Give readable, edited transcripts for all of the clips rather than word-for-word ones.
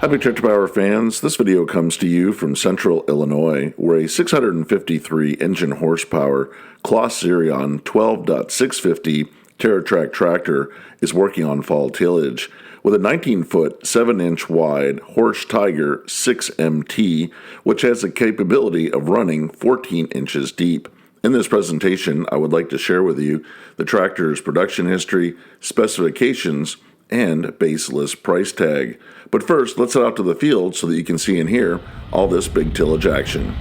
Hi, Big Tractor Power fans. This video comes to you from Central Illinois, where a 653 engine horsepower CLAAS XERION 12.650 Terra Trac tractor is working on fall tillage. With a 19-foot, 7-inch wide Horsch Tiger 6MT, which has the capability of running 14 inches deep. In this presentation, I would like to share with you the tractor's production history, specifications, and base list price tag. But first, let's head out to the field so that you can see and hear all this big tillage action.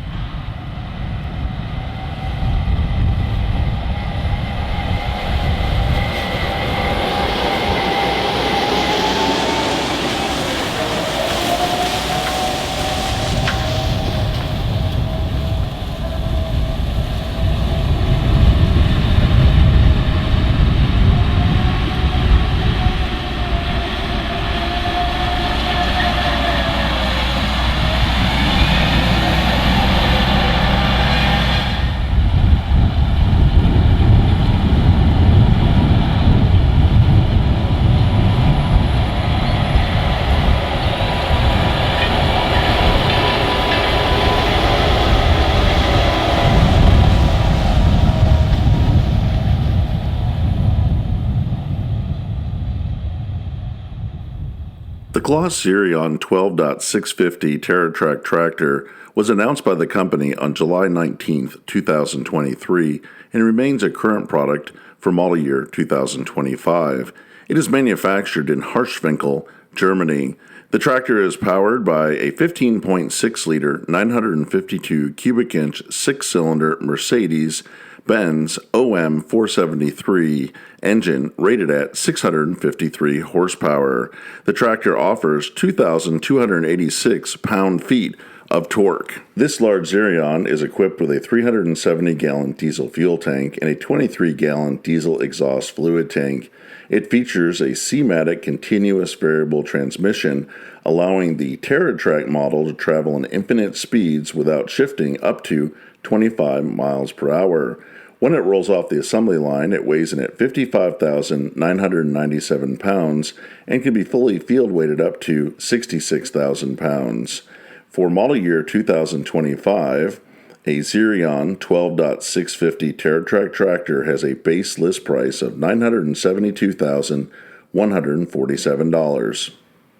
The CLAAS XERION 12.650 Terra Trac tractor was announced by the company on July 19, 2023, and remains a current product for model year 2025. It is manufactured in Harschwinkel, Germany. The tractor is powered by a 15.6-liter, 952 cubic inch 6-cylinder Mercedes-Benz OM 473 engine rated at 653 horsepower. The tractor offers 2,286 pound-feet of torque. This large XERION is equipped with a 370-gallon diesel fuel tank and a 23-gallon diesel exhaust fluid tank. It features a C-matic continuous variable transmission, allowing the Terra Trac model to travel in infinite speeds without shifting up to 25 miles per hour. When it rolls off the assembly line, it weighs in at 55,997 pounds and can be fully field weighted up to 66,000 pounds. For model year 2025, a XERION 12.650 Terra Trac tractor has a base list price of $972,147.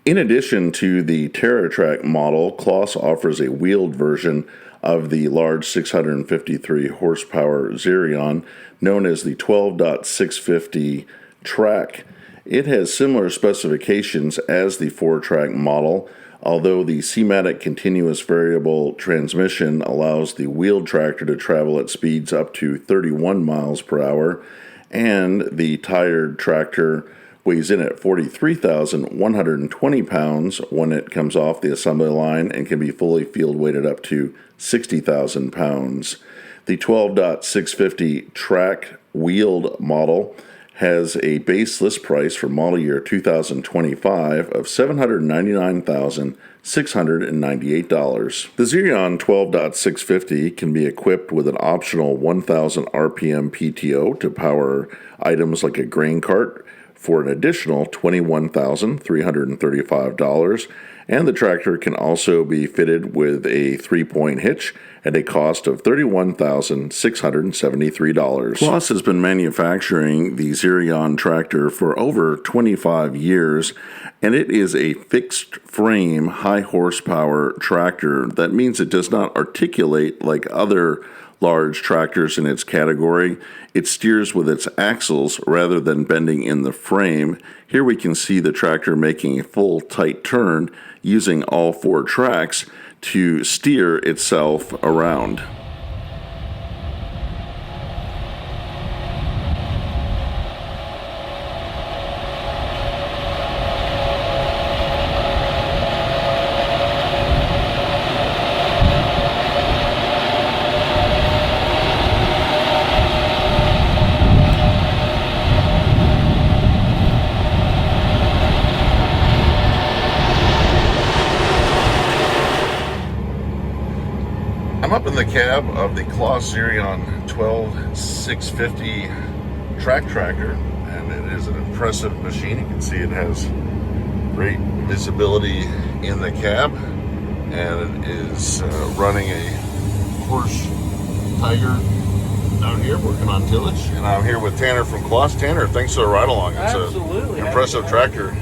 In addition to the Terra Trac model, CLAAS offers a wheeled version of the large 653 horsepower XERION known as the 12.650 Trac. It has similar specifications as the 4-track model, although the C-matic continuous variable transmission allows the wheeled tractor to travel at speeds up to 31 miles per hour, and the tired tractor weighs in at 43,120 pounds when it comes off the assembly line and can be fully field weighted up to 60,000 pounds. The 12.650 Trac wheeled model has a base list price for model year 2025 of $799,698. The XERION 12.650 can be equipped with an optional 1,000 RPM PTO to power items like a grain cart for an additional $21,335, and the tractor can also be fitted with a 3-point hitch at a cost of $31,673. CLAAS has been manufacturing the XERION tractor for over 25 years, and it is a fixed frame, high horsepower tractor. That means it does not articulate like other large tractors in its category. It steers with its axles rather than bending in the frame. Here we can see the tractor making a full tight turn using all 4 tracks to steer itself around. I'm up in the cab of the CLAAS XERION 12.650 track tractor, and it is an impressive machine. You can see it has Great visibility in the cab, and it is running a Horsch Tiger out here working on tillage. And I'm here with Tanner from CLAAS. Tanner, thanks for the ride along. It's Absolutely. an impressive tractor.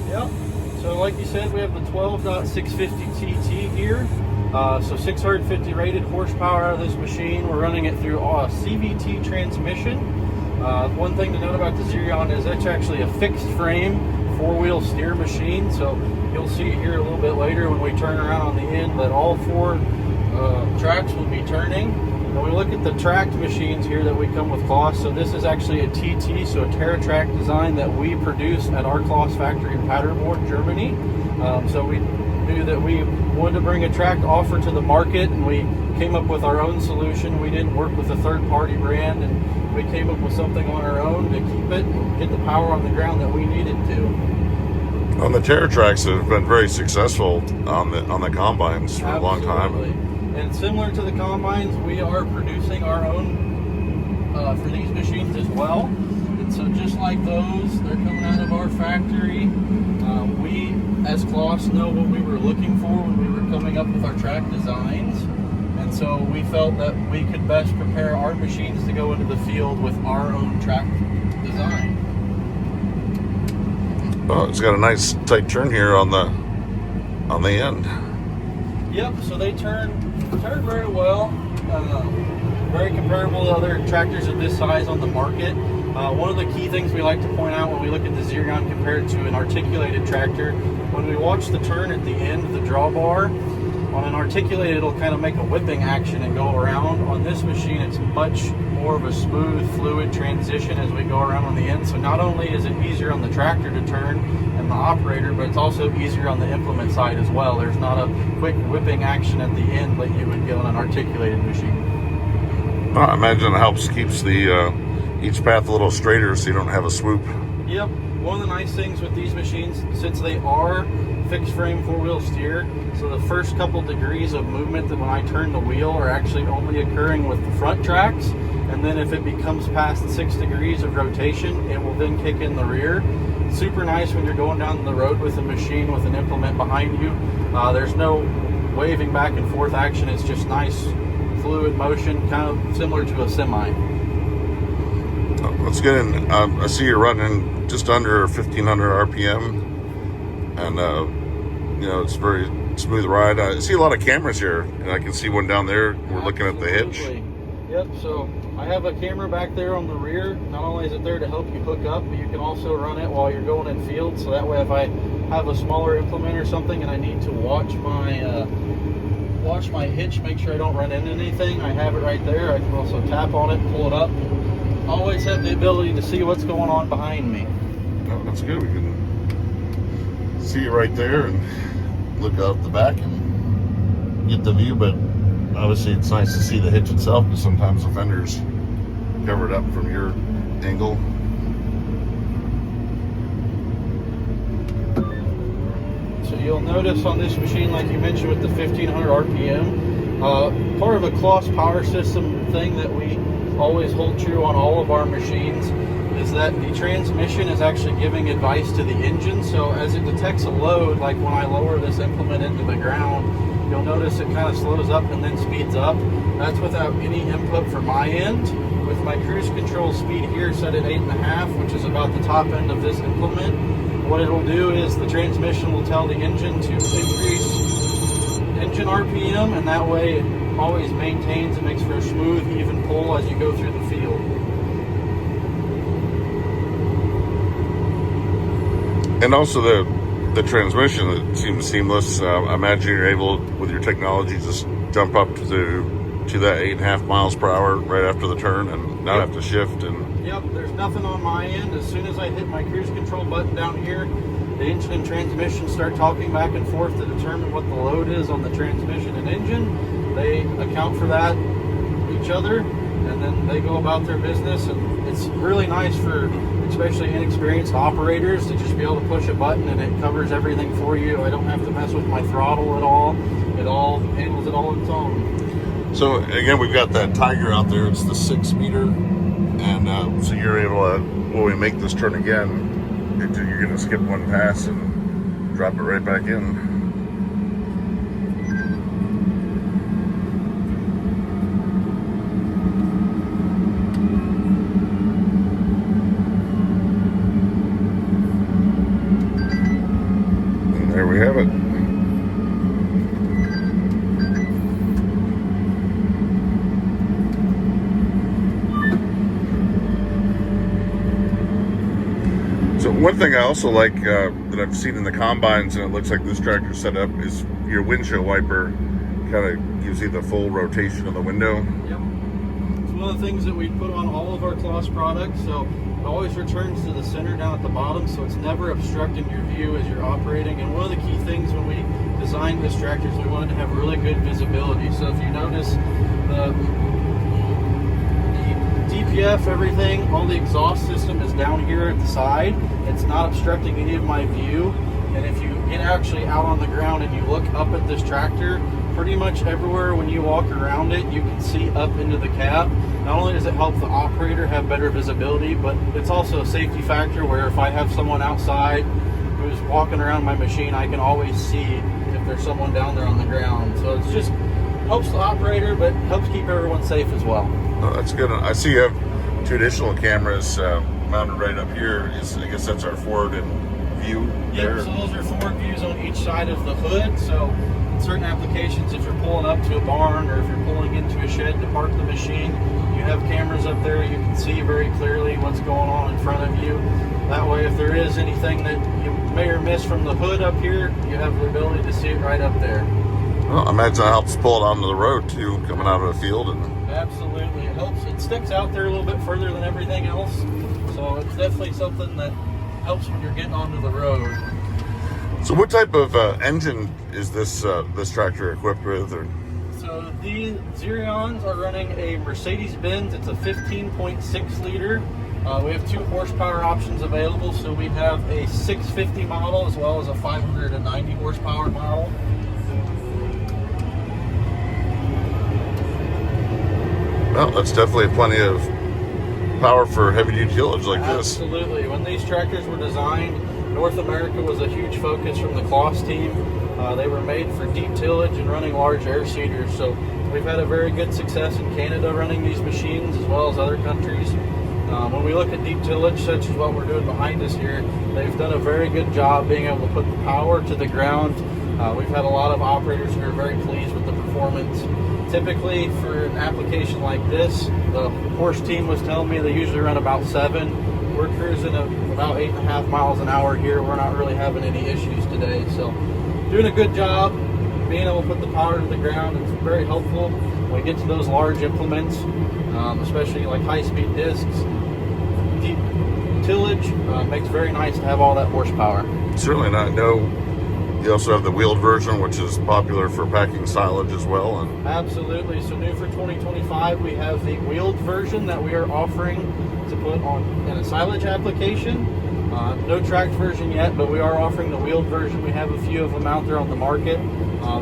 Yep. So like you said, we have the 12.650 TT here. So 650 rated horsepower out of this machine. We're running it through a CVT transmission. One thing to note about the XERION is it's actually a fixed frame 4-wheel steer machine. So you'll see it here a little bit later when we turn around on the end that all 4 tracks will be turning. When we look at the tracked machines here that we come with CLAAS, so this is actually a TT, so a Terra Trac design that we produce at our CLAAS factory in Paderborn, Germany. So we knew that we wanted to bring a track offer to the market, and we came up with our own solution. We didn't work with a third-party brand, and we came up with something on our own to keep it and get the power on the ground that we needed to. On the Terra Tracs that have been very successful on the combines for a long time. And similar to the combines, we are producing our own for these machines as well. And so just like those, they're coming out of our factory. We, as CLAAS, know what we were looking for when we were coming up with our track designs. And so we felt that we could best prepare our machines to go into the field with our own track design. Well, it's got a nice tight turn here on the end. Yep, so they turn very well. Very comparable to other tractors of this size on the market. One of the key things we like to point out when we look at the XERION compared to an articulated tractor, when we watch the turn at the end of the drawbar, on an articulated it'll kind of make a whipping action and go around. On this machine it's much more of a smooth, fluid transition as we go around on the end. So not only is it easier on the tractor to turn and the operator, but it's also easier on the implement side as well. There's not a quick whipping action at the end like you would get on an articulated machine. I imagine it keeps the each path a little straighter so you don't have a swoop. Yep. One of the nice things with these machines, since they are fixed frame 4-wheel steer, so the first couple degrees of movement that when I turn the wheel are actually only occurring with the front tracks, and then if it becomes past 6 degrees of rotation, it will then kick in the rear. It's super nice when you're going down the road with a machine with an implement behind you. There's no waving back and forth action. It's just nice fluid motion, kind of similar to a semi. Let's get in. I see you're running just under 1,500 RPM, and you know, it's a very smooth ride. I see a lot of cameras here, and I can see one down there. We're looking at the hitch. Yep, so I have a camera back there on the rear. Not only is it there to help you hook up, but you can also run it while you're going in field. So that way if I have a smaller implement or something and I need to watch my hitch, make sure I don't run into anything, I have it right there. I can also tap on it, pull it up. Always have the ability to see what's going on behind me. Oh, that's good. We can see it right there and look out the back and get the view, but obviously it's nice to see the hitch itself because sometimes the fender's covered up from your angle. So you'll notice on this machine, like you mentioned with the 1,500 RPM, part of a CLAAS power system thing that we always hold true on all of our machines is that the transmission is actually giving advice to the engine. So as it detects a load, like when I lower this implement into the ground, you'll notice it kind of slows up and then speeds up. That's without any input from my end. With my cruise control speed here set at 8.5, which is about the top end of this implement, what it'll do is the transmission will tell the engine to increase engine RPM, and that way it always maintains and makes for a smooth, even pull as you go through the field. And also the transmission, it seems seamless. I imagine you're able, with your technology, just jump up to that 8.5 miles per hour right after the turn and not have to shift. And yep, there's nothing on my end. As soon as I hit my cruise control button down here, the engine and transmission start talking back and forth to determine what the load is on the transmission and engine. They account for that, each other, and then they go about their business. And it's really nice for especially inexperienced operators to just be able to push a button and it covers everything for you. I don't have to mess with my throttle at all. It all handles it all on its own. So again, we've got that Tiger out there. It's the 6 meter, and so you're able to, when we make this turn again, you're going to skip one pass and drop it right back in. And there we have it. So one thing I also like that I've seen in the combines, and it looks like this tractor set up, is your windshield wiper kind of gives you the full rotation of the window. Yep. It's one of the things that we put on all of our CLAAS products, so it always returns to the center down at the bottom, so it's never obstructing your view as you're operating. And one of the key things when we designed this tractor is we wanted to have really good visibility. So if you notice the DPF, everything, all the exhaust system is down here at the side. It's not obstructing any of my view. And if you get actually out on the ground and you look up at this tractor, pretty much everywhere when you walk around it, you can see up into the cab. Not only does it help the operator have better visibility, but it's also a safety factor where if I have someone outside who's walking around my machine, I can always see if there's someone down there on the ground. So it's just helps the operator, but helps keep everyone safe as well. Oh, that's good. I see you have two additional cameras mounted right up here. I guess that's our forward and view there. Yep, so those are forward views on each side of the hood. So in certain applications, if you're pulling up to a barn or if you're pulling into a shed to park the machine, you have cameras up there. You can see very clearly what's going on in front of you. That way, if there is anything that you may or miss from the hood up here, you have the ability to see it right up there. Well, I imagine it helps pull it onto the road too, coming out of the field. And absolutely, it helps. It sticks out there a little bit further than everything else, so it's definitely something that helps when you're getting onto the road. So, what type of engine is this tractor equipped with? Or? So the XERIONs are running a Mercedes-Benz. It's a 15.6 liter. We have 2 horsepower options available. So we have a 650 model as well as a 590 horsepower model. Well, that's definitely plenty of power for heavy-duty tillage like this. Absolutely. When these tractors were designed, North America was a huge focus from the CLAAS team. They were made for deep tillage and running large air seeders. So we've had a very good success in Canada running these machines as well as other countries. When we look at deep tillage, such as what we're doing behind us here, they've done a very good job being able to put the power to the ground. We've had a lot of operators who are very pleased with the performance. Typically, for an application like this, the Horsch team was telling me they usually run about 7. We're cruising at about 8.5 miles an hour here. We're not really having any issues today. So, doing a good job, being able to put the power to the ground. It's very helpful when we get to those large implements, especially like high-speed discs. Deep tillage makes very nice to have all that horsepower. Certainly not. No. You also have the wheeled version, which is popular for packing silage as well. And absolutely. So new for 2025, we have the wheeled version that we are offering to put on in a silage application. No tracked version yet, but we are offering the wheeled version. We have a few of them out there on the market.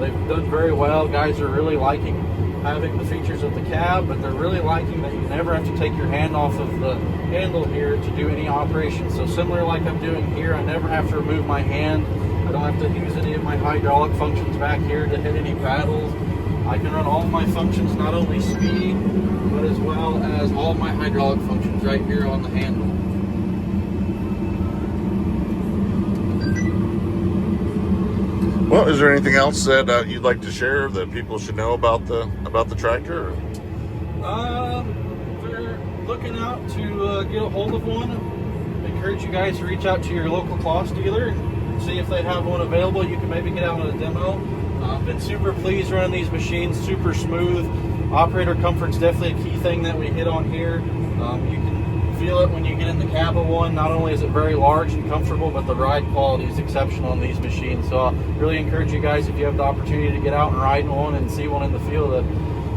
They've done very well. Guys are really liking having the features of the cab, but they're really liking that you never have to take your hand off of the handle here to do any operation. So similar like I'm doing here, I never have to remove my hand. I don't have to use any of my hydraulic functions back here to hit any paddles. I can run all of my functions, not only speed, but as well as all of my hydraulic functions right here on the handle. Well, is there anything else that you'd like to share that people should know about the tractor? If you're looking out to get a hold of one, I encourage you guys to reach out to your local CLAAS dealer and see if they have one available. You can maybe get out on a demo. Been super pleased running these machines, super smooth. Operator comfort's definitely a key thing that we hit on here. You can feel it when you get in the cab of one. Not only is it very large and comfortable, but the ride quality is exceptional on these machines. So I really encourage you guys, if you have the opportunity to get out and ride in one and see one in the field, I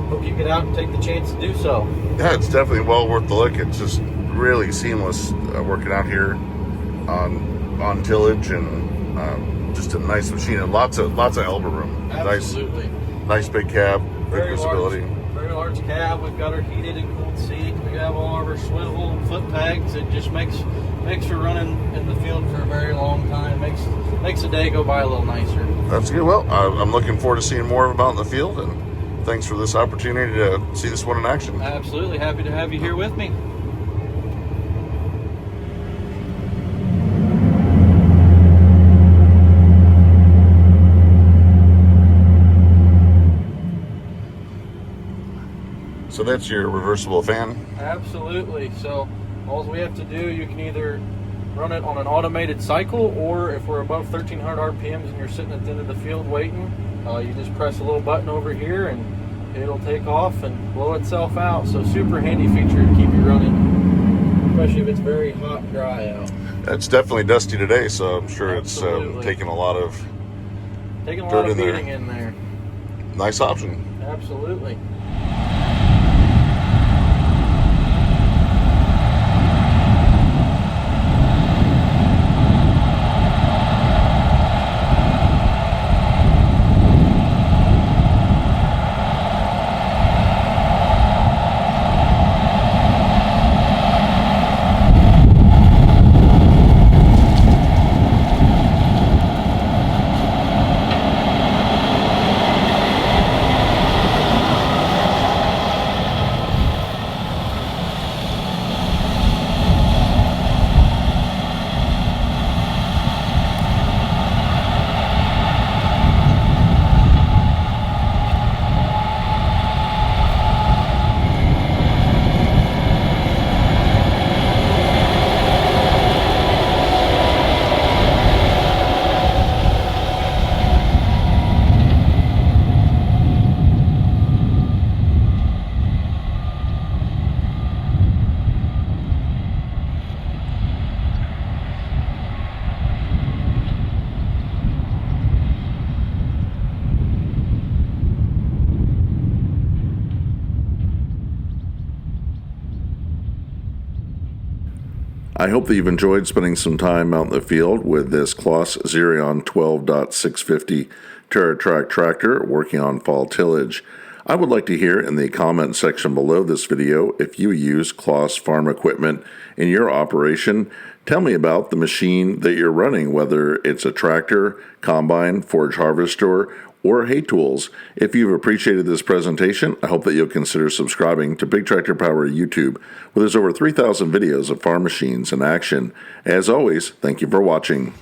hope you get out and take the chance to do so. Yeah, it's definitely well worth the look. It's just really seamless working out here on tillage, and just a nice machine and lots of elbow room. Absolutely. Nice big cab, good visibility. Very large cab. We've got our heated and cooled seat. We have all of our swivel and foot pegs. It just makes makes for running in the field for a very long time. Makes a day go by a little nicer. That's good. Well, I'm looking forward to seeing more about in the field, and thanks for this opportunity to see this one in action. Absolutely. Happy to have you here with me. So that's your reversible fan? Absolutely. So all we have to do, you can either run it on an automated cycle, or if we're above 1300 RPMs and you're sitting at the end of the field waiting, you just press a little button over here and it'll take off and blow itself out. So super handy feature to keep you running, especially if it's very hot and dry out. It's definitely dusty today, so I'm sure Absolutely. it's taking a lot of Dirt in beating in there. Nice option. Absolutely. I hope that you've enjoyed spending some time out in the field with this CLAAS XERION 12.650 Terra Trac Tractor working on fall tillage. I would like to hear in the comment section below this video if you use CLAAS farm equipment in your operation. Tell me about the machine that you're running, whether it's a tractor, combine, forage harvester, or hay tools. If you've appreciated this presentation, I hope that you'll consider subscribing to Big Tractor Power YouTube, where there's over 3,000 videos of farm machines in action. As always, thank you for watching.